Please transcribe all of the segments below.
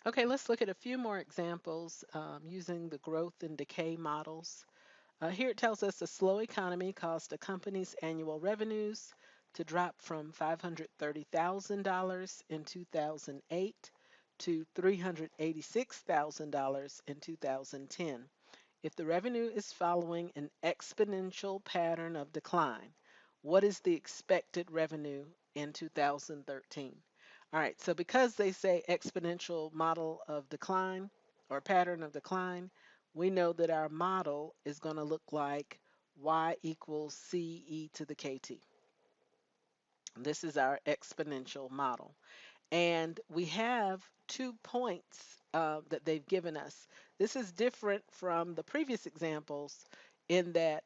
Okay, let's look at a few more examples using the growth and decay models. Here it tells us a slow economy caused a company's annual revenues to drop from $530,000 in 2008 to $386,000 in 2010. If the revenue is following an exponential pattern of decline, what is the expected revenue in 2013? All right, so because they say exponential model of decline or pattern of decline, we know that our model is going to look like y equals ce to the kt. This is our exponential model. And we have 2 points that they've given us. This is different from the previous examples in that,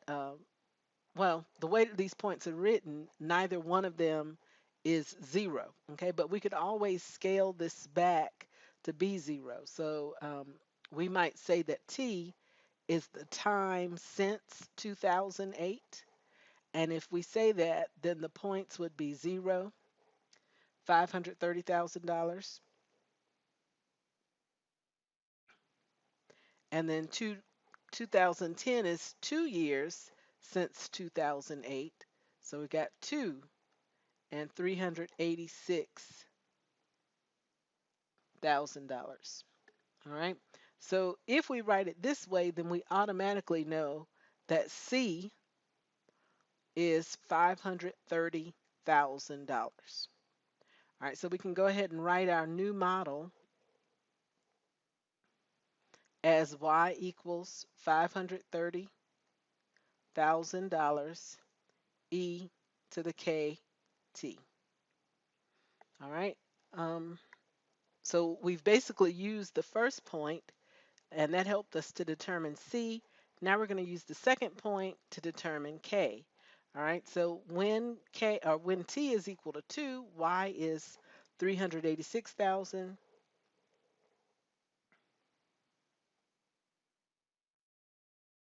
well, the way that these points are written, neither one of them is 0. Okay, but we could always scale this back to be 0. So we might say that t is the time since 2008. And if we say that, then the points would be 0, $530,000, and then 2010 is 2 years since 2008. So we got 2 and $386,000. All right. So if we write it this way, then we automatically know that C is $530,000. All right, so we can go ahead and write our new model as y equals $530,000 e to the kt. All right, so we've basically used the first point, and that helped us to determine c. Now we're going to use the second point to determine k. All right, so when t is equal to 2, y is 386,000.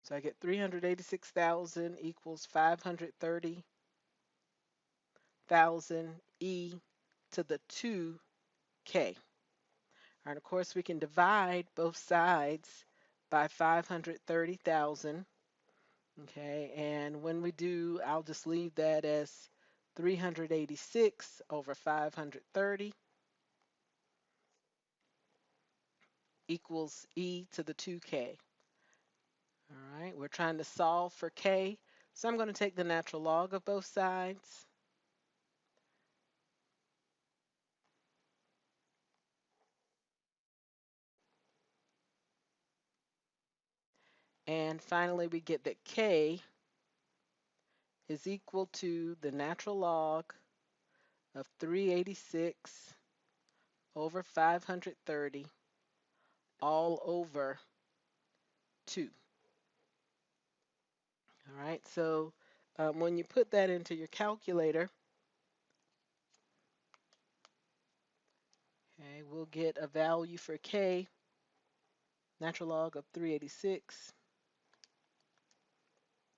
So I get 386,000 equals 530,000 e to the 2k. All right, of course, we can divide both sides by 530,000. Okay, and when we do, I'll just leave that as 386 over 530 equals e to the 2k. All right, we're trying to solve for k, so I'm going to take the natural log of both sides. And finally, we get that k is equal to the natural log of 386 over 530 all over 2. All right, so when you put that into your calculator, okay, we'll get a value for k, natural log of 386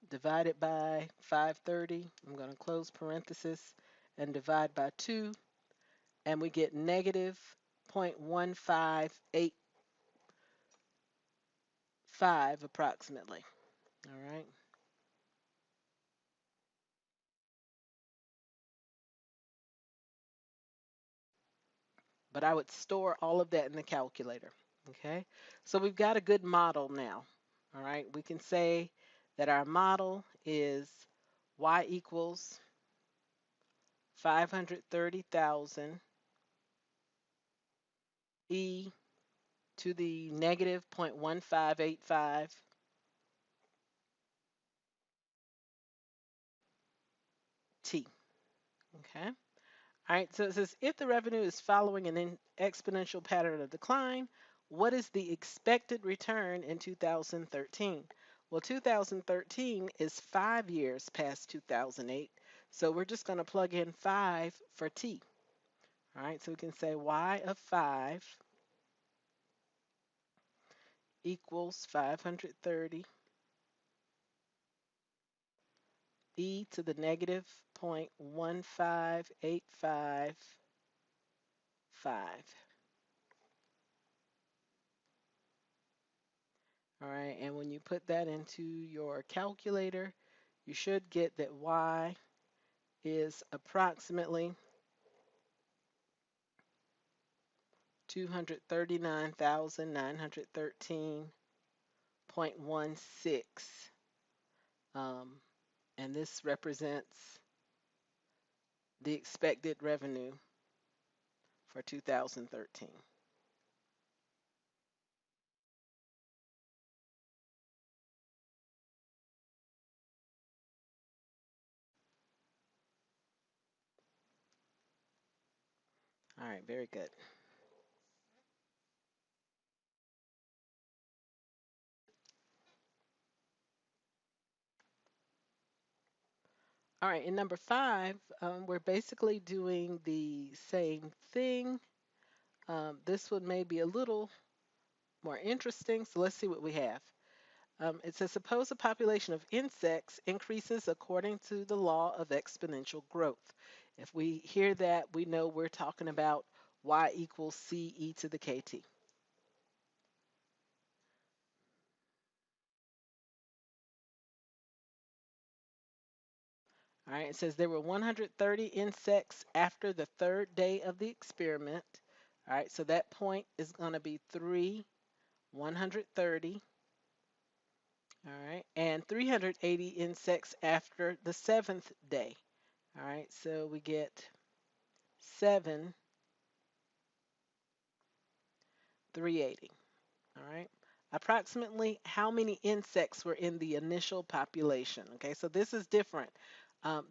divided by 530. I'm going to close parenthesis and divide by 2, and we get negative 0.1585 approximately. All right. But I would store all of that in the calculator. Okay. So we've got a good model now. All right. We can say that our model is y equals 530,000 e to the negative 0.1585 t. Okay. All right. So it says if the revenue is following an exponential pattern of decline, what is the expected return in 2013? Well, 2013 is 5 years past 2008. So we're just going to plug in 5 for t. All right. So we can say y of 5 equals 530 e to the negative 0.15855. All right, and when you put that into your calculator, you should get that Y is approximately 239,913.16. Um, and this represents the expected revenue for 2013. All right, very good. All right, in number five, we're basically doing the same thing. This one may be a little more interesting, so let's see what we have. It says, suppose a population of insects increases according to the law of exponential growth. If we hear that, we know we're talking about y equals c e to the kt. All right, it says there were 130 insects after the third day of the experiment. All right, so that point is going to be 3, 130. All right, and 380 insects after the seventh day. All right, so we get 7, 380. All right. Approximately how many insects were in the initial population? Okay, so this is different.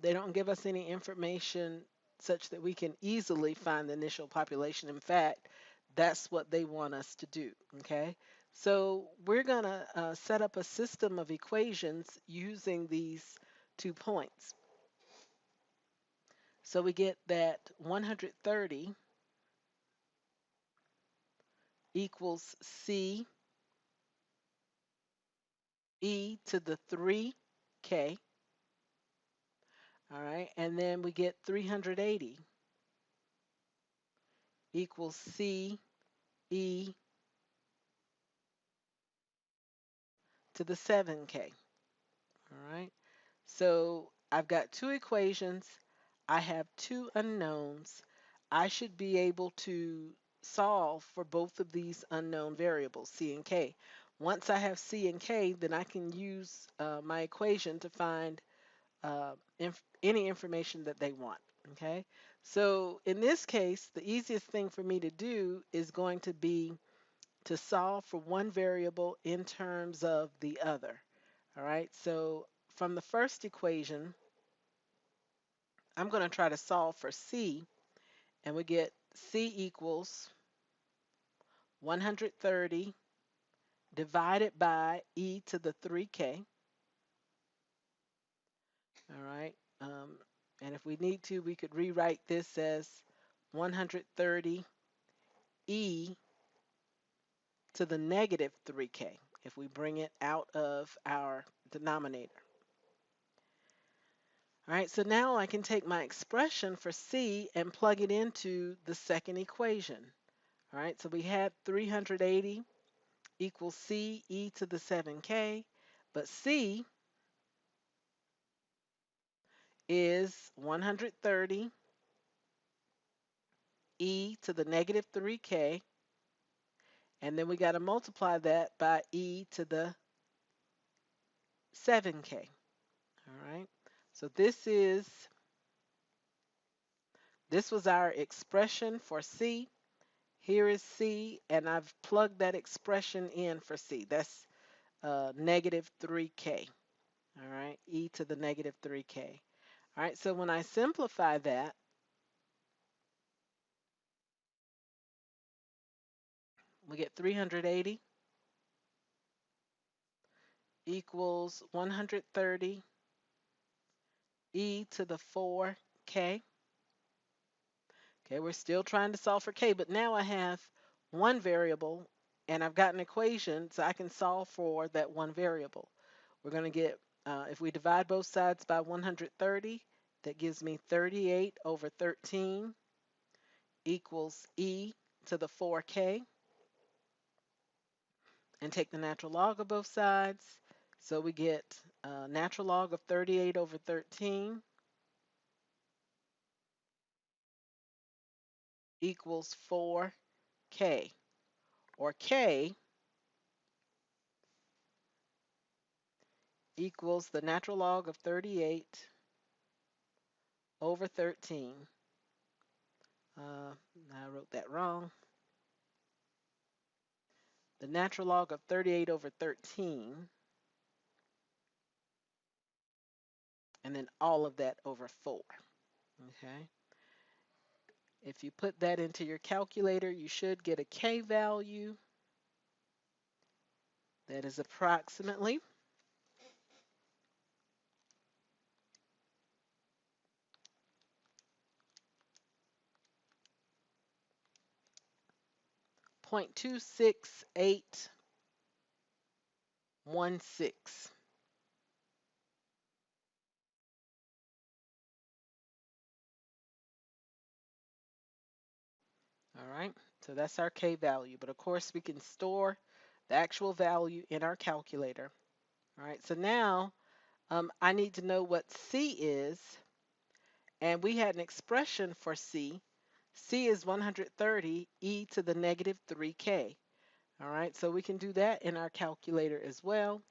They don't give us any information such that we can easily find the initial population. In fact, that's what they want us to do. Okay, so we're going to set up a system of equations using these 2 points. So we get that 130 equals C e to the 3k. All right, and then we get 380 equals C e to the 7k. All right, so I've got two equations. I have two unknowns. I should be able to solve for both of these unknown variables, C and K. Once I have C and K, then I can use my equation to find any information that they want. Okay, so in this case, the easiest thing for me to do is going to be to solve for one variable in terms of the other. All right, so from the first equation, I'm going to try to solve for C, and we get C equals 130 divided by e to the 3k. All right, and if we need to, we could rewrite this as 130 e to the negative 3k if we bring it out of our denominator. All right, so now I can take my expression for C and plug it into the second equation. All right, so we had 380 equals C e to the 7k, but C is 130 e to the negative 3k, and then we got to multiply that by e to the 7k. All right, so this was our expression for C. Here is C, and I've plugged that expression in for C. That's negative 3k. All right, e to the negative 3k. All right, so when I simplify that, we get 380 equals 130 e to the 4k. Okay, we're still trying to solve for k, but now I have one variable, and I've got an equation, so I can solve for that one variable. We're going to get, if we divide both sides by 130, that gives me 38 over 13 equals e to the 4k. and take the natural log of both sides. So we get natural log of 38 over 13 equals 4k, or k equals the natural log of 38 over 13. I wrote that wrong. The natural log of 38 over 13, and then all of that over 4. Okay. If you put that into your calculator, you should get a k value that is approximately 0.26816. All right, so that's our K value. But of course, we can store the actual value in our calculator. All right, so now I need to know what C is. And we had an expression for C. C is 130 e to the negative 3k. All right, so we can do that in our calculator as well.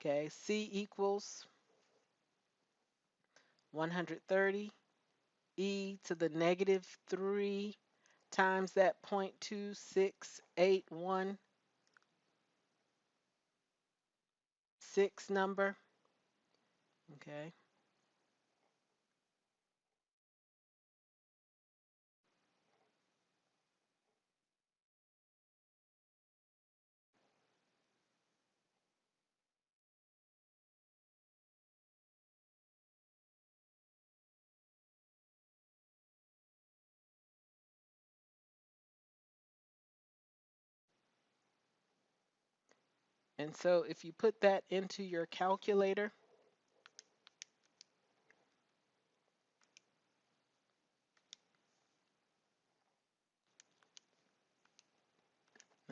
Okay, C equals 130 e to the negative 3 times that 0.2681 number. Okay. And so if you put that into your calculator,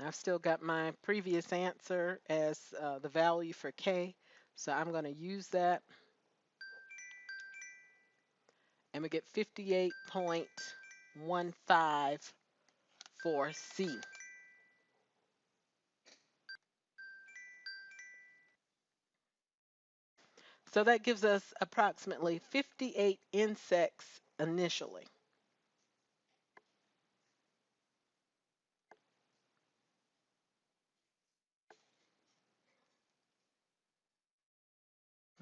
I've still got my previous answer as the value for K. So I'm going to use that. And we get 58.15 for C. So that gives us approximately 58 insects initially.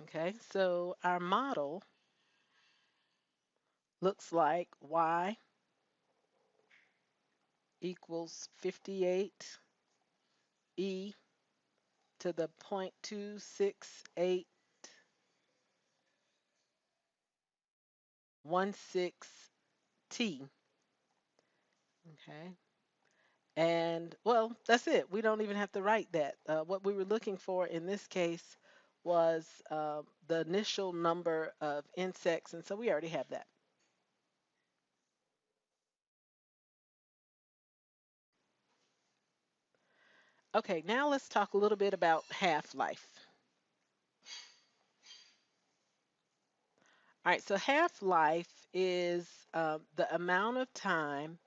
Okay, so our model looks like Y equals 58 E to the 0.26816 T. Okay. And well, that's it. We don't even have to write that. What we were looking for in this case was the initial number of insects, and so we already have that. Okay, now let's talk a little bit about half-life. All right, so half-life is the amount of time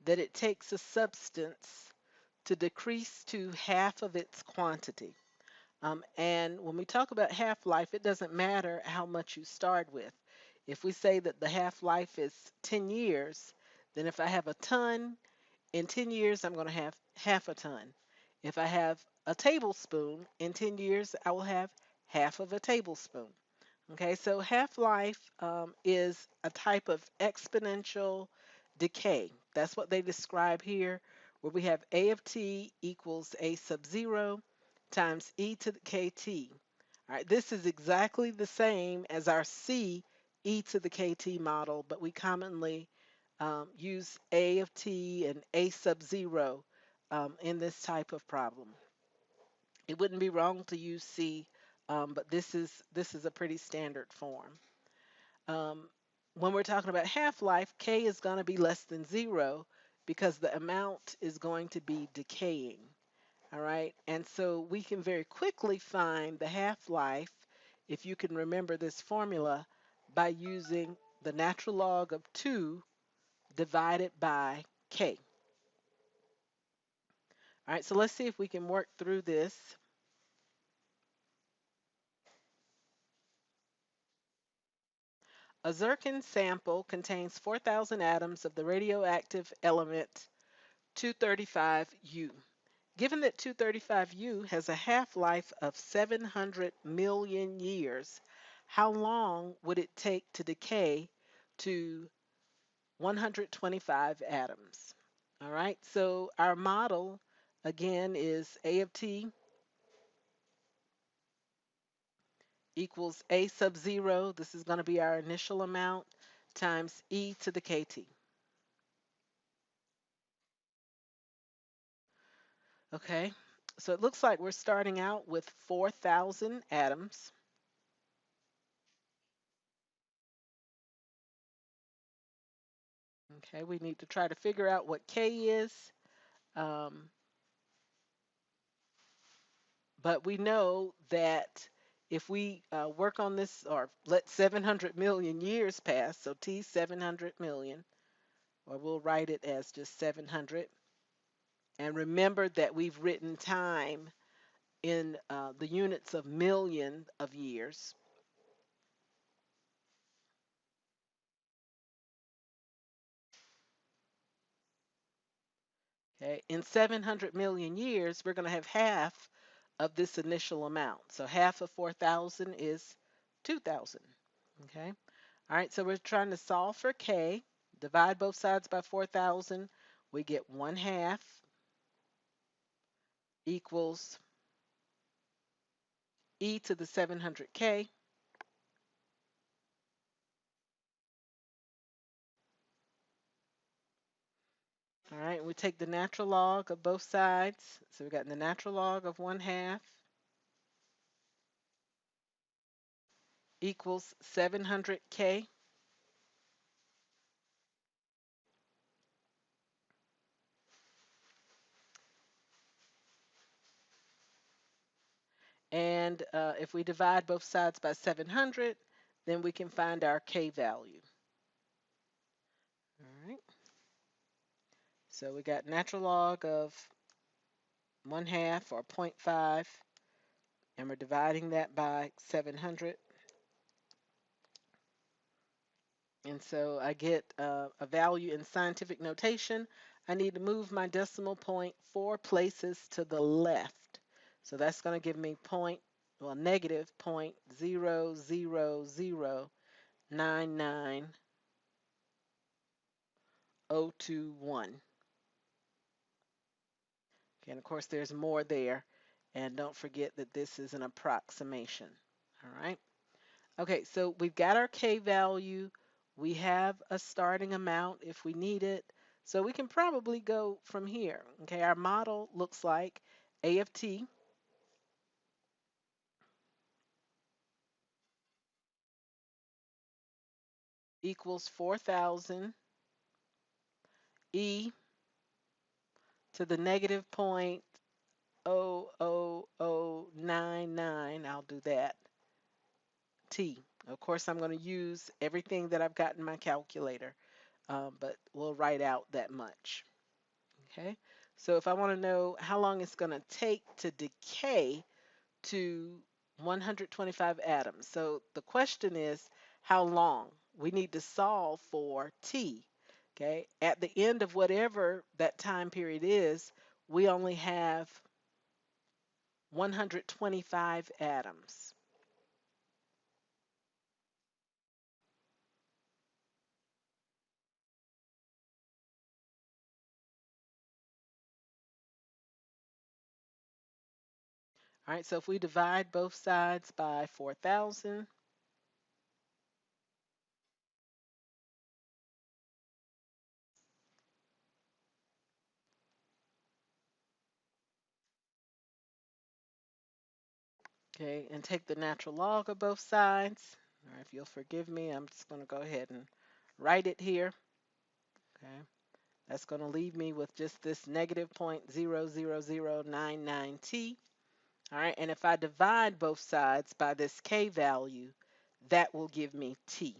that it takes a substance to decrease to half of its quantity. And when we talk about half-life, it doesn't matter how much you start with. If we say that the half-life is 10 years, then if I have a ton, in 10 years, I'm going to have half a ton. If I have a tablespoon, in 10 years, I will have half of a tablespoon. Okay, so half-life is a type of exponential decay. That's what they describe here, where we have A of t equals A sub 0 times e to the kt. All right, this is exactly the same as our C e to the kt model, but we commonly use A of t and A sub 0 in this type of problem. It wouldn't be wrong to use C, but this is a pretty standard form. Um, when we're talking about half-life, K is going to be less than 0 because the amount is going to be decaying. All right. And so we can very quickly find the half-life, if you can remember this formula, by using the natural log of 2 divided by K. All right, so let's see if we can work through this. A zircon sample contains 4,000 atoms of the radioactive element 235U. Given that 235U has a half-life of 700 million years, how long would it take to decay to 125 atoms? All right, so our model again is A of T equals A sub 0. This is going to be our initial amount times E to the KT. Okay, so it looks like we're starting out with 4,000 atoms. Okay, we need to try to figure out what K is. Um, but we know that if we work on this or let 700 million years pass, so T 700 million, or we'll write it as just 700. And remember that we've written time in the units of million of years. Okay, in 700 million years, we're going to have half of this initial amount. So half of 4,000 is 2,000. Okay. All right, so we're trying to solve for K. Divide both sides by 4,000. We get 1/2 equals E to the 700K. All right, we take the natural log of both sides. So we got the natural log of 1/2 equals 700K. And if we divide both sides by 700, then we can find our K value. All right. So we got natural log of 1/2 or 0.5, and we're dividing that by 700. And so I get a value in scientific notation. I need to move my decimal point 4 places to the left. So that's going to give me negative 0.0009921. Okay, and of course there's more there. And don't forget that this is an approximation. All right. Okay, so we've got our K value. We have a starting amount if we need it. So we can probably go from here. Okay, our model looks like A of T equals 4,000 E to the negative 0.00099. I'll do that. T. Of course, I'm going to use everything that I've got in my calculator, but we'll write out that much. Okay, so if I want to know how long it's going to take to decay to 125 atoms, so the question is how long? We need to solve for T. Okay, at the end of whatever that time period is, we only have 125 atoms. All right, so if we divide both sides by 4,000, okay, and take the natural log of both sides, all right, if you'll forgive me, I'm just going to go ahead and write it here. Okay, That's going to leave me with just this negative 0.00099 t. All right, and if I divide both sides by this k value, that will give me t.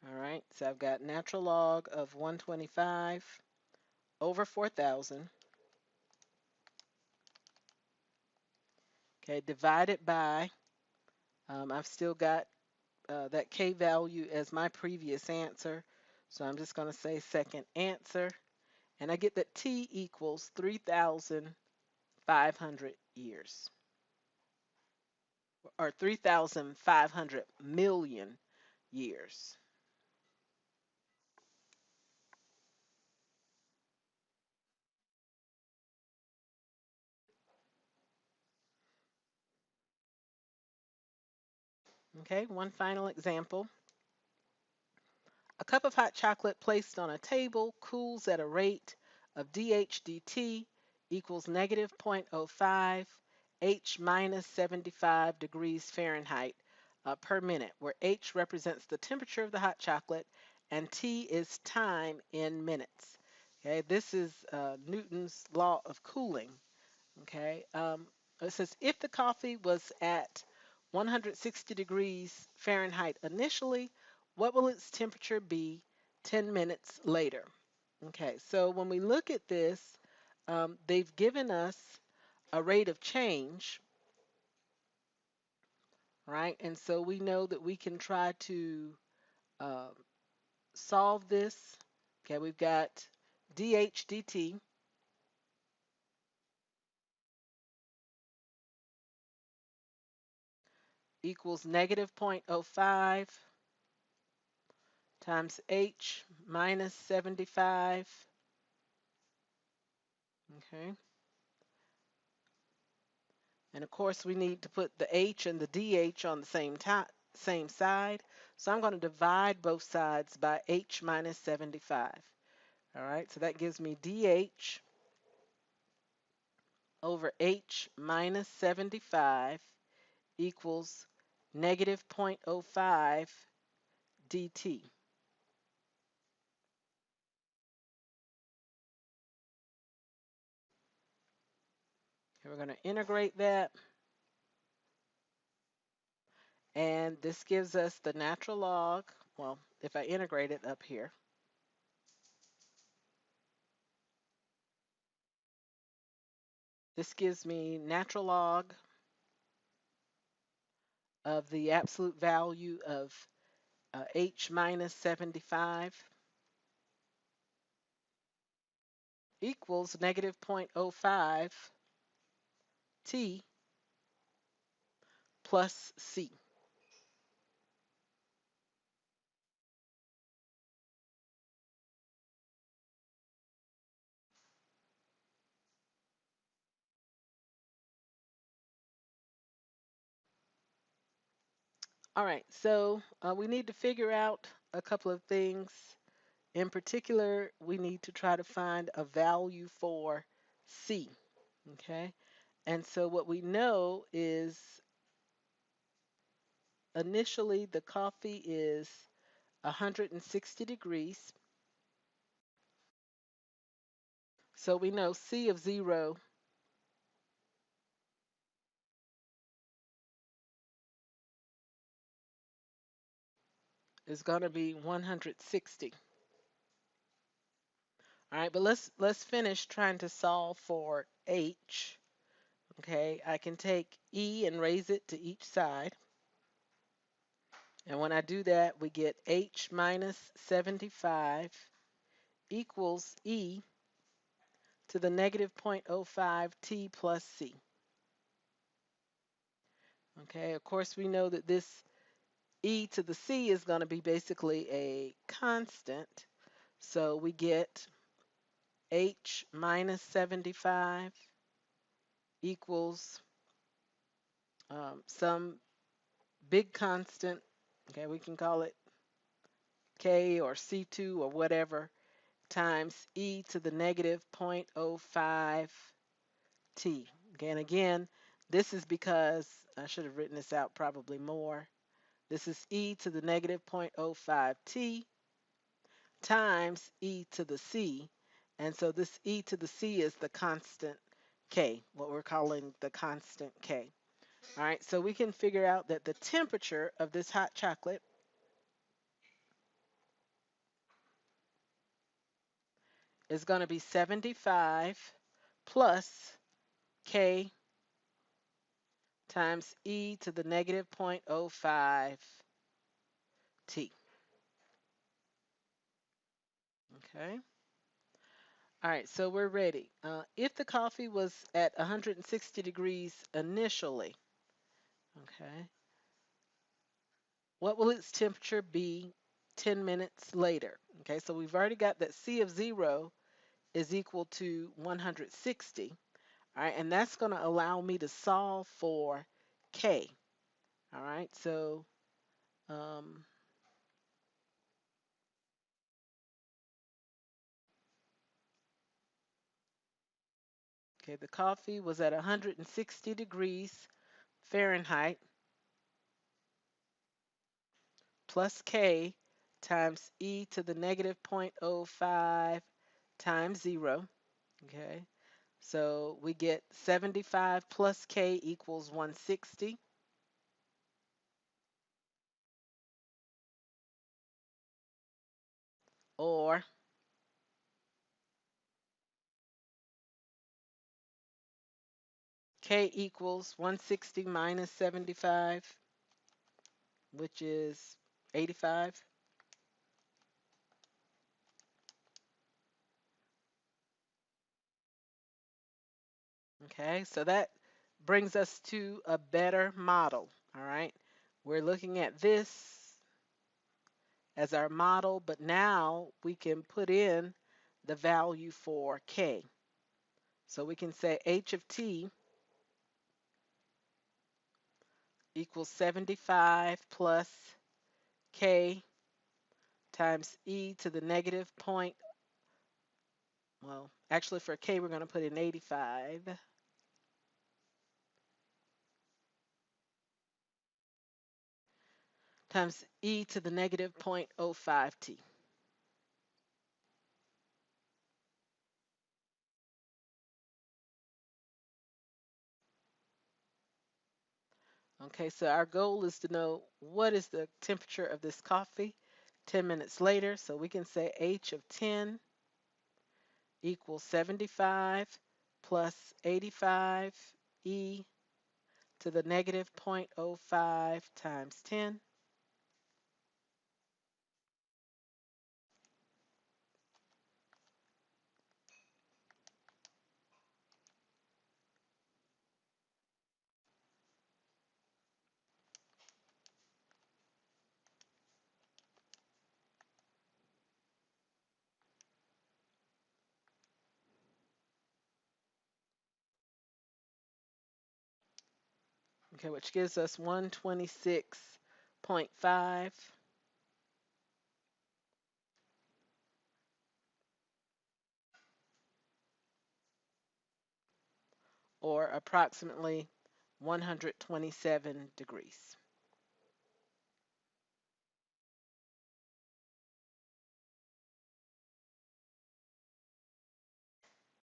All right, so I've got natural log of 125 over 4,000. Okay, divided by, I've still got that k value as my previous answer. So I'm just going to say second answer. And I get that t equals 3,500 years, or 3,500 million years. Okay, one final example. A cup of hot chocolate placed on a table cools at a rate of dHdt equals negative zero point zero 0.05 H minus 75 degrees Fahrenheit per minute, where H represents the temperature of the hot chocolate and T is time in minutes. Okay, this is Newton's law of cooling. Okay, it says if the coffee was at 160 degrees Fahrenheit initially, what will its temperature be 10 minutes later? Okay, so when we look at this, they've given us a rate of change, right? And so we know that we can try to um, solve this. Okay, we've got dH dt equals negative zero point zero 0.05 times H minus 75. Okay. And of course, we need to put the H and the DH on the same side. So I'm going to divide both sides by H minus 75. All right, so that gives me DH over H minus 75 equals negative zero point zero 0.05 dt. And we're going to integrate that. And this gives us the natural log. Well, if I integrate it up here, this gives me natural log of the absolute value of H minus 75 equals negative zero point zero 0.05 T plus C. All right, so we need to figure out a couple of things. In particular, we need to try to find a value for C, okay? And so what we know is initially the coffee is 160 degrees. So we know C of 0 is going to be 160. All right, but let's finish trying to solve for H. Okay, I can take E and raise it to each side. And when I do that, we get H minus 75 equals E to the negative zero point zero 0.05 T plus C. Okay, of course we know that this E to the C is going to be basically a constant. So we get H minus 75 equals some big constant. Okay, we can call it K or C2 or whatever times E to the negative zero point zero 0.05 T. Okay, and again, this is because I should have written this out probably more. This is E to the negative zero point zero 0.05 T times E to the C. And so this e to the c is the constant K, what we're calling the constant K. All right, so we can figure out that the temperature of this hot chocolate is going to be 75 plus K times e to the negative 0.05 T. Okay. All right, so we're ready. If the coffee was at 160 degrees initially, okay, what will its temperature be 10 minutes later? Okay, so we've already got that C of 0 is equal to 160. All right, and that's going to allow me to solve for K. All right, so um, okay, the coffee was at 160 degrees Fahrenheit plus K times e to the negative 0.05 times 0. Okay, so we get 75 plus K equals 160. Or K equals 160 minus 75, which is 85. Okay, so that brings us to a better model. All right, we're looking at this as our model, but now we can put in the value for K. So we can say H of T equals 75 plus K times e to the negative point. Well, actually for K, we're going to put in 85 times e to the negative 0.05 T. Okay, so our goal is to know what is the temperature of this coffee 10 minutes later. So we can say H of 10 equals 75 plus 85 e to the negative 0.05 times 10. Okay, which gives us 126.5 or approximately 127 degrees.